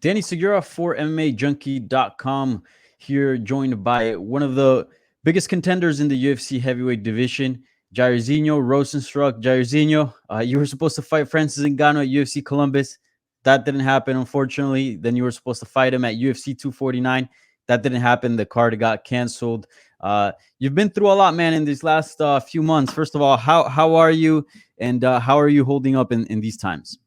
Danny Segura for MMAJunkie.com here, joined by one of the biggest contenders in the UFC heavyweight division, Jairzinho Rozenstruik. Jairzinho, you were supposed to fight Francis Ngannou at UFC Columbus. That didn't happen, unfortunately. Then you were supposed to fight him at UFC 249. That didn't happen. The card got canceled. You've been through a lot, man, in these last few months. First of all, how are you, and how are you holding up in these times?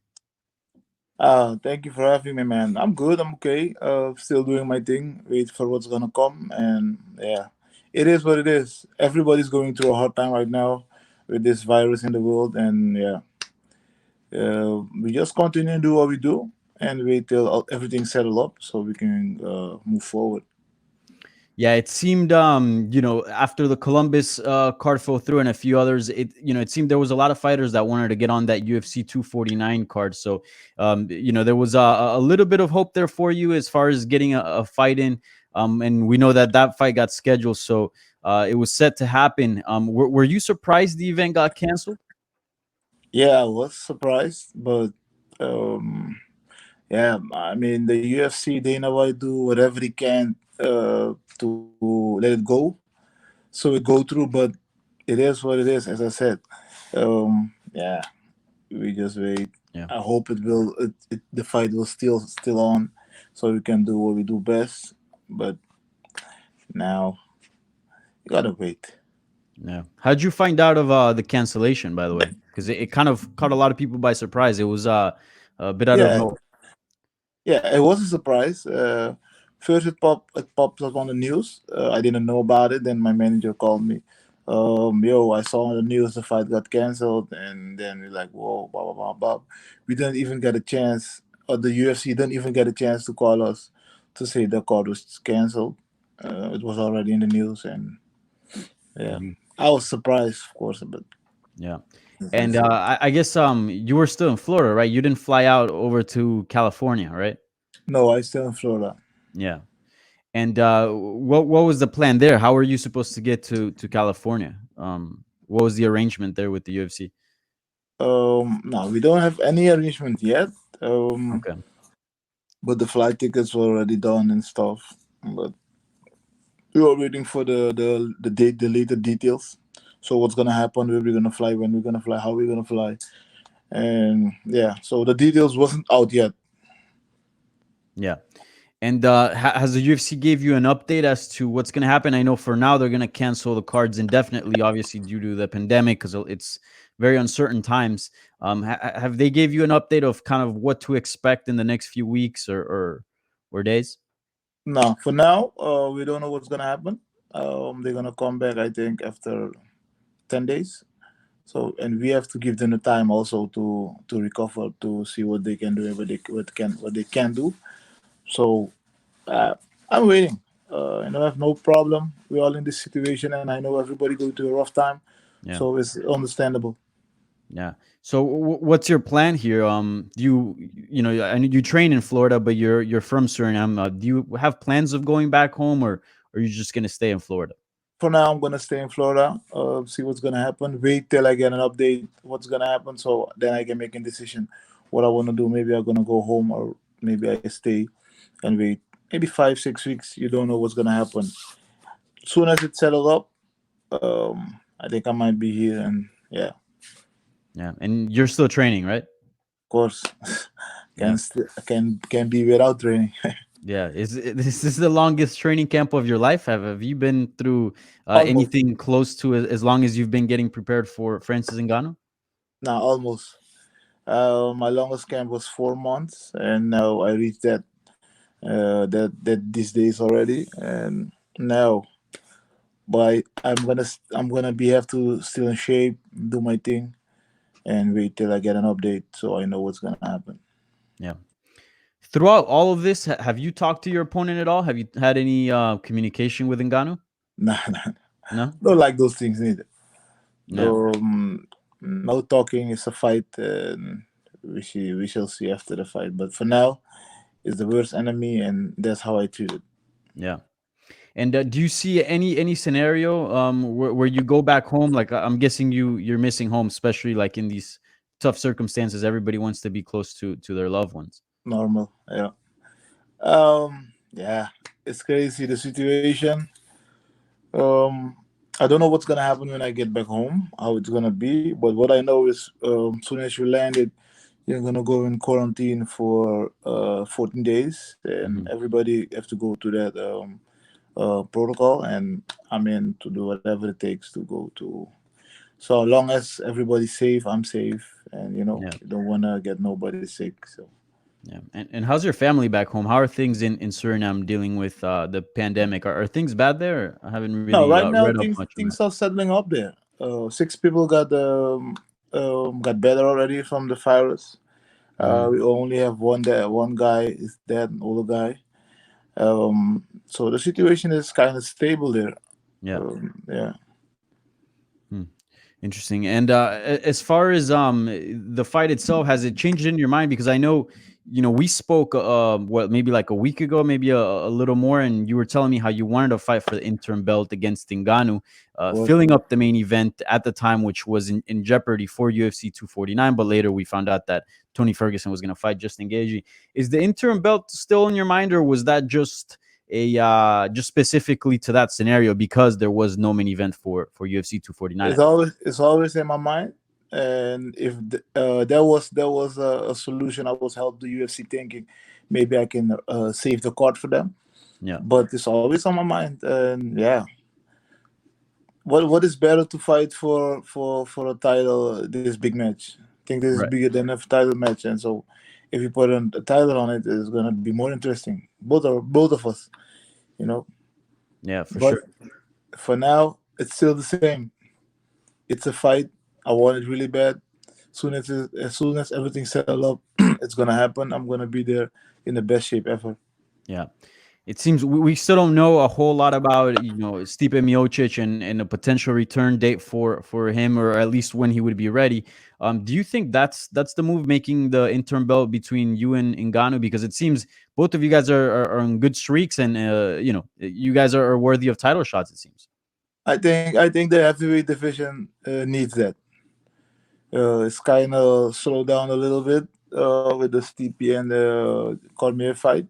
Thank you for having me, man. I'm good. I'm okay. Still doing my thing. Wait for what's gonna come, and yeah, it is what it is. Everybody's going through a hard time right now with this virus in the world, and yeah, we just continue to do what we do and wait till everything settle up so we can move forward. Yeah, it seemed after the Columbus card fell through and a few others, it seemed there was a lot of fighters that wanted to get on that UFC 249 card. So there was a little bit of hope there for you as far as getting a fight in. And we know that fight got scheduled, so it was set to happen. Were you surprised the event got canceled? Yeah, I was surprised, but um, yeah, I mean the UFC Dana White do whatever he can to let it go, so it go through. But it is what it is, as I said. Yeah, we just wait. Yeah. I hope it will. The fight will still on, so we can do what we do best. But now you gotta wait. Yeah. How'd you find out of the cancellation, by the way? Because it kind of caught a lot of people by surprise. It was a bit out of Yeah, nowhere. yeah, it was a surprise. First, it popped up on the news. I didn't know about it. Then my manager called me. Yo, I saw on the news the fight got canceled, and then we're like, whoa, blah blah blah blah. We didn't even get a chance, or the UFC didn't even get a chance to call us to say the card was canceled. It was already in the news, and yeah, Mhm. I was surprised, of course, but Yeah. And that's it. I guess you were still in Florida, right? You didn't fly out over to California, right? No, I still in Florida. Yeah. And what was the plan there? How were you supposed to get to California? What was the arrangement there with the UFC? No, we don't have any arrangement yet. Okay. But the flight tickets were already done and stuff. But we were waiting for the date, the later details. So what's gonna happen? Where we're gonna fly? When we're gonna fly? How we're gonna fly? And yeah, so the details wasn't out yet. Yeah. And has the UFC gave you an update as to what's going to happen? I know for now they're going to cancel the cards indefinitely, obviously due to the pandemic, because it's very uncertain times. Have they gave you an update of kind of what to expect in the next few weeks or days? No, for now, we don't know what's gonna happen. They're gonna come back, I think, after 10 days. So, and we have to give them the time also to recover, to see what they can do, what they can do. So uh, I'm waiting. And I have no problem. We're all in this situation, and I know everybody going through a rough time, Yeah. so it's understandable. Yeah. So what's your plan here? Do I know you train in Florida, but you're from Suriname. Do you have plans of going back home, or are you just going to stay in Florida? For now, I'm gonna stay in Florida. See what's gonna happen. Wait till I get an update. What's gonna happen, so then I can make a decision what I want to do. Maybe I'm gonna go home, or maybe I stay and wait. Maybe 5 6 weeks. You don't know what's gonna happen. Soon as it's settled up, I think I might be here. And yeah, Yeah. And you're still training, right? of course, Yeah. can be without training. Yeah, is this the longest training camp of your life? Have you been through Almost. anything close to as long as you've been getting prepared for Francis Ngannou? Now almost. My longest camp was 4 months, and now I reached that these days already. And now, but I'm gonna be have to still in shape, do my thing, and wait till I get an update so I know what's gonna happen. Yeah. Throughout all of this, have you talked to your opponent at all? Have you had any communication with Ngannou? Nah, nah, No. don't like those things neither. Yeah. No talking. It's a fight, and we shall see after the fight. But for now, it's the worst enemy, and that's how I treat it. Yeah. And do you see any scenario where you go back home? Like I'm guessing you're missing home, especially like in these tough circumstances. Everybody wants to be close to their loved ones. Normal, yeah. Yeah, it's crazy the situation. Um, I don't know what's gonna happen when I get back home, how it's gonna be. But what I know is, soon as you landed, you're gonna go in quarantine for 14 days, and Mhm. everybody have to go to that protocol. And I'm in to do whatever it takes to go to. So long as everybody's safe, I'm safe, and Yeah. you don't wanna get nobody sick. So Yeah. And how's your family back home? How are things in Suriname dealing with the pandemic? Are things bad there? I haven't no, really right now read up things much on that. things are settling up there. Six people got better already from the virus. Hmm. We only have one there. One guy is dead, an older guy. So the situation is kind of stable there. Yeah. Yeah. Hmm. Interesting. And as far as the fight itself, has it changed in your mind? Because I know, we spoke what, maybe like a week ago, maybe a little more, and you were telling me how you wanted to fight for the interim belt against Ngannou, What? filling up the main event at the time, which was in jeopardy for UFC 249. But later we found out that Tony Ferguson was going to fight Justin Gaethje. Is the interim belt still in your mind, or was that just specifically to that scenario because there was no main event for UFC 249 at the time? It's always in my mind. And if there was a solution, I was help the UFC thinking maybe I can save the card for them. Yeah. But it's always on my mind. And yeah, what is better to fight for a title? This big match. I think this is Right. bigger than a title match, and so if you put a title on it, it's gonna be more interesting. Both of us, you know. Yeah, for But sure. for now, it's still the same. It's a fight. I want it really bad. As soon as everything's settled up, it's gonna happen. I'm gonna be there in the best shape ever. Yeah. It seems we still don't know a whole lot about, Stipe Miocic and a potential return date for him, or at least when he would be ready. Do you think that's the move, making the interim belt between you and Ngannou? Because it seems both of you guys are on good streaks, and you guys are worthy of title shots. It seems. I think the heavyweight division needs that. It's kind of slowed down a little bit with the Stipe and the Cormier fight,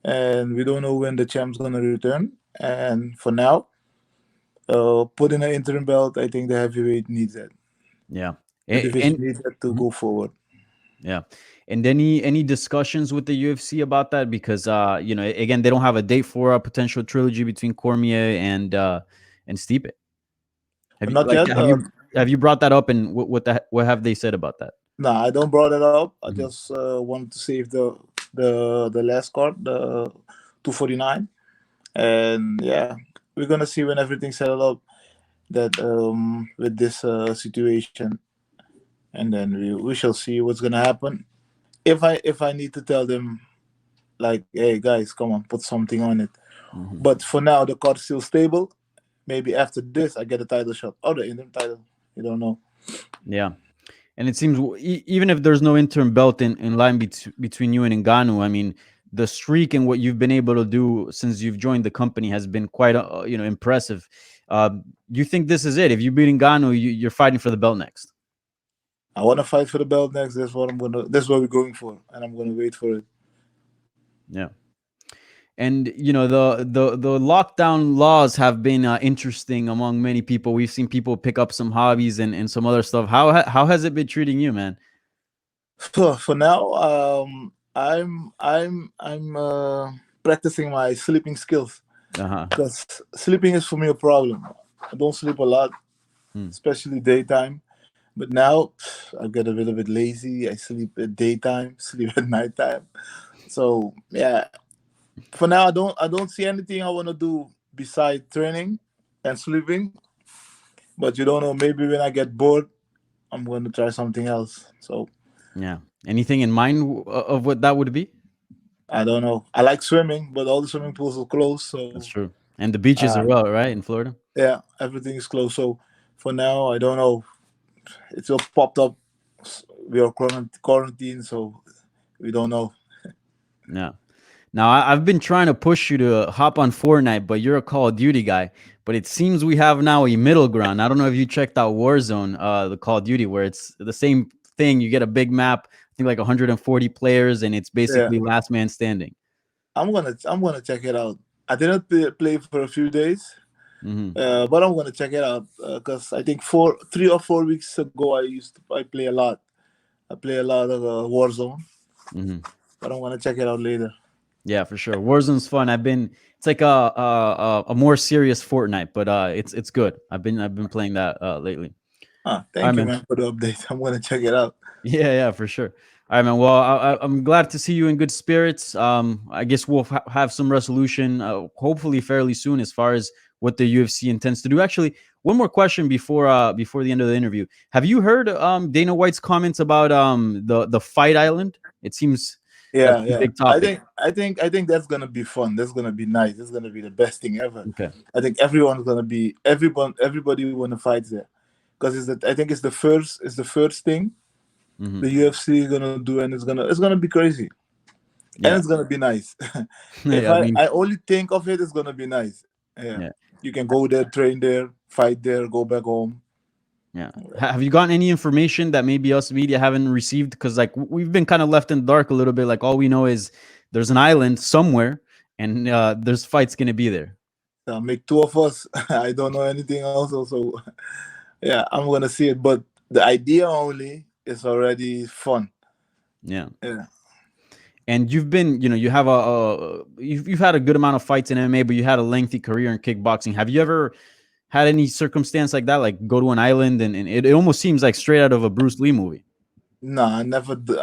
and we don't know when the champ's gonna return. And for now, putting an interim belt, I think the heavyweight needs that. Yeah. The And division needs that to go forward. yeah. And any discussions with the UFC about that? Because again, they don't have a date for a potential trilogy between Cormier and Stipe. Have you Not like yet. have you brought that up, and what have they said about that? No, I don't brought it up. I Mhm. just wanted to save the last card, the 249, and yeah, we're gonna see when everything's settled up that with this situation, and then we shall see what's gonna happen. If I need to tell them like, hey guys, come on, put something on it. Mhm. But for now, the card's still stable. Maybe after this, I get a title shot or the interim title. You don't know. Yeah. And it seems even if there's no interim belt in line between you and Ngannou, I mean, the streak and what you've been able to do since you've joined the company has been quite impressive. You think this is it? If you beat Ngannou, you're fighting for the belt next. I want to fight for the belt next. That's what I'm gonna. That's what we're going for, and I'm gonna wait for it. Yeah. And the lockdown laws have been interesting among many people. We've seen people pick up some hobbies and some other stuff. How has it been treating you, man? For now, I'm practicing my sleeping skills Uh-huh. because sleeping is for me a problem. I don't sleep a lot, Hmm. especially daytime. But now I get a little bit lazy. I sleep at daytime, sleep at nighttime. So yeah, for now I don't see anything I want to do besides training and sleeping. But you don't know. Maybe when I get bored, I'm going to try something else. So Yeah. Anything in mind of what that would be? I don't know. I like swimming, but all the swimming pools are closed. That's So true. And the beaches uh, as well, right? In Florida? yeah, everything is closed. So for now, I don't know. It will popped up. We are quarantined, so we don't know. Yeah. Now, I've been trying to push you to hop on Fortnite, but you're a Call of Duty guy. But it seems we have now a middle ground. I don't know if you checked out Warzone, the Call of Duty, where it's the same thing. You get a big map, I think like 140 players, and it's Yeah, basically last man standing. I'm gonna check it out. I didn't play for a few days, Hmm. but I'm gonna check it out because I think 3 or 4 weeks ago I play a lot. I play a lot of Warzone, Hmm. but I'm gonna check it out later. Yeah, for sure. Warzone's fun. It's like a more serious Fortnite, but it's good. I've been playing that lately. Ah, All right, thank you, man. man, for the update. I'm gonna check it out. Yeah, yeah, for sure. All right, man. Well, I'm glad to see you in good spirits. I guess we'll have some resolution, hopefully fairly soon, as far as what the UFC intends to do. Actually, one more question before the end of the interview. Have you heard Dana White's comments about the Fight Island? It seems that's Yeah, a yeah. big topic. I think that's gonna be fun. That's gonna be nice. That's gonna be the best thing ever. Okay. I think everybody wanna fight there, because I think it's the first thing Hmm. the UFC is gonna do, and it's gonna be crazy, and Yeah. it's gonna be nice. If Yeah. I mean, I only think of it, it's gonna be nice. Yeah, yeah. you can go there, train there, fight there, go back home. Yeah. Have you gotten any information that maybe us media haven't received? Because like we've been kind of left in the dark a little bit. Like all we know is there's an island somewhere, and there's fights gonna be there. Make two of us. I don't know anything else. Also, yeah, I'm gonna see it, but the idea only is already fun. Yeah. Yeah. And you've been, you have you've had a good amount of fights in MMA, but you had a lengthy career in kickboxing. Have you ever had any circumstance like that, like go to an island and it almost seems like straight out of a Bruce Lee movie? No, I never did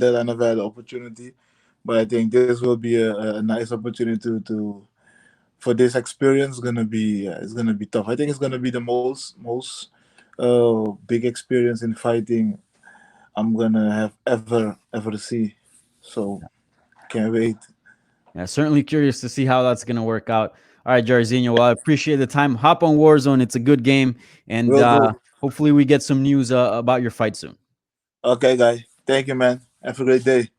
that. I never had the opportunity, but I think this will be a nice opportunity to for this experience. Gonna be It's gonna be tough. I think it's gonna be the most big experience in fighting I'm gonna have ever see. So can't wait. Yeah, certainly curious to see how that's going to work out. All right, Jairzinho. Well, I appreciate the time. Hop on Warzone. It's a good game, and Will do. hopefully we get some news about your fight soon. Okay, guy. Thank you, man. Have a great day.